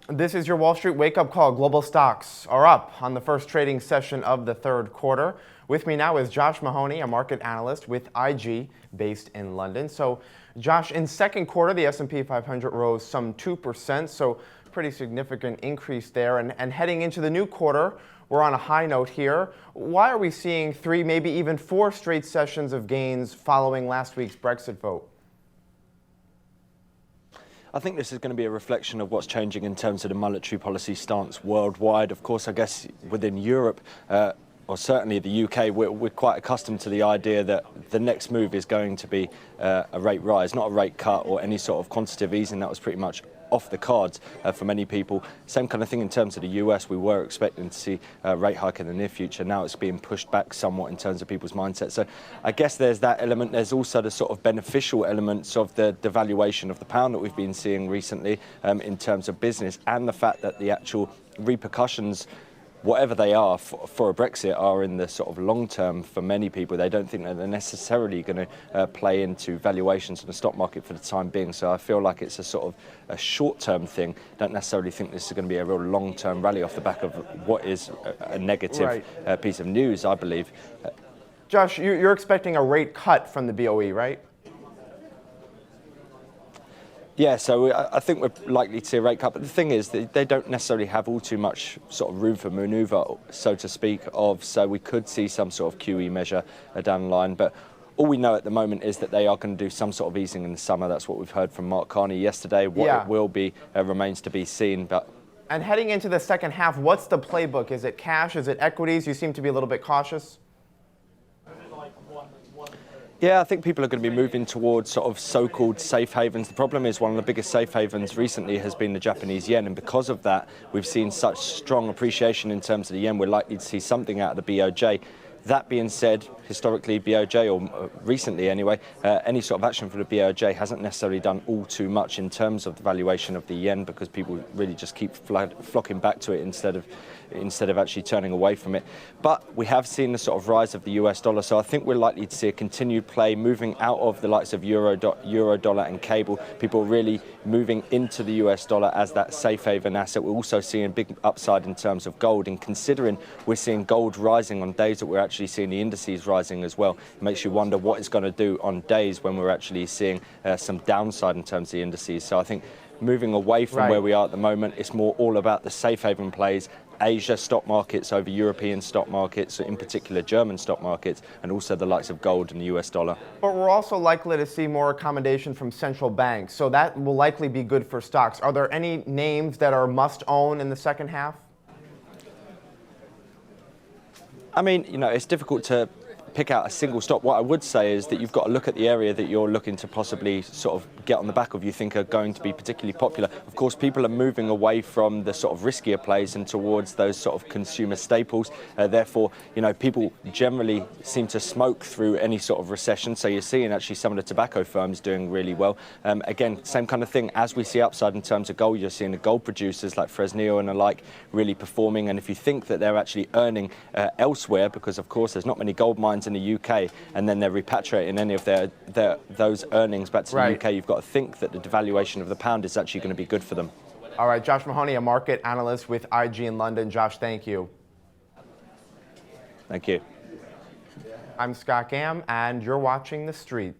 This is your Wall Street wake-up call. Global stocks are up on the first trading session of the third quarter. With me now is Josh Mahoney, a market analyst with IG based in London. So, Josh, in second quarter, the S&P 500 rose some 2%, so pretty significant increase there. And heading into the new quarter, we're on a high note here. Why are we seeing 3, maybe even 4 straight sessions of gains following last week's Brexit vote? I think this is going to be a reflection of what's changing in terms of the monetary policy stance worldwide. Of course, I guess within Europe, or certainly the UK, we're quite accustomed to the idea that the next move is going to be a rate rise, not a rate cut or any sort of quantitative easing. That was pretty much off the cards for many people. Same kind of thing in terms of the US. We were expecting to see a rate hike in the near future. Now it's being pushed back somewhat in terms of people's mindset. So I guess there's that element. There's also the sort of beneficial elements of the devaluation of the pound that we've been seeing recently in terms of business, and the fact that the actual repercussions, whatever they are for a Brexit, are in the sort of long term for many people. They don't think that they're necessarily going to play into valuations in the stock market for the time being. So I feel like it's a sort of a short-term thing. Don't necessarily think this is going to be a real long-term rally off the back of what is a negative piece of news, I believe. Josh, you're expecting a rate cut from the BOE, right? Yeah, so I think we're likely to see a rate cut, but the thing is that they don't necessarily have all too much sort of room for manoeuvre, so to speak, so we could see some sort of QE measure down the line. But all we know at the moment is that they are going to do some sort of easing in the summer. That's what we've heard from Mark Carney yesterday. What it will be remains to be seen. And heading into the second half, what's the playbook? Is it cash? Is it equities? You seem to be a little bit cautious. Yeah, I think people are going to be moving towards sort of so-called safe havens. The problem is one of the biggest safe havens recently has been the Japanese yen, and because of that, we've seen such strong appreciation in terms of the yen. We're likely to see something out of the BOJ. That being said, historically, BOJ, or recently anyway, any sort of action for the BOJ hasn't necessarily done all too much in terms of the valuation of the yen, because people really just keep flocking back to it instead of actually turning away from it. But we have seen the sort of rise of the US dollar, so I think we're likely to see a continued play moving out of the likes of euro dollar and cable. People really moving into the US dollar as that safe haven asset. We're also seeing a big upside in terms of gold, and considering we're seeing gold rising on days that we're actually seeing the indices rising as well, it makes you wonder what it's going to do on days when we're actually seeing some downside in terms of the indices. So I think moving away from where we are at the moment, it's more all about the safe haven plays, Asia stock markets over European stock markets, in particular German stock markets, and also the likes of gold and the US dollar. But we're also likely to see more accommodation from central banks, so that will likely be good for stocks. Are there any names that are must own in the second half? I mean, you know, it's difficult to pick out a single stock. What I would say is that you've got to look at the area that you're looking to possibly sort of get on the back of, you think are going to be particularly popular. Of course, people are moving away from the sort of riskier plays and towards those sort of consumer staples. Therefore, you know, people generally seem to smoke through any sort of recession. So you're seeing actually some of the tobacco firms doing really well. Again, same kind of thing. As we see upside in terms of gold, you're seeing the gold producers like Fresnillo and the like really performing. And if you think that they're actually earning elsewhere, because of course there's not many gold mines in the UK, and then they're repatriating any of those earnings back to the UK, you've got to think that the devaluation of the pound is actually going to be good for them. All right, Josh Mahoney, a market analyst with IG in London. Josh, thank you. Thank you. I'm Scott Gamm, and you're watching The Street.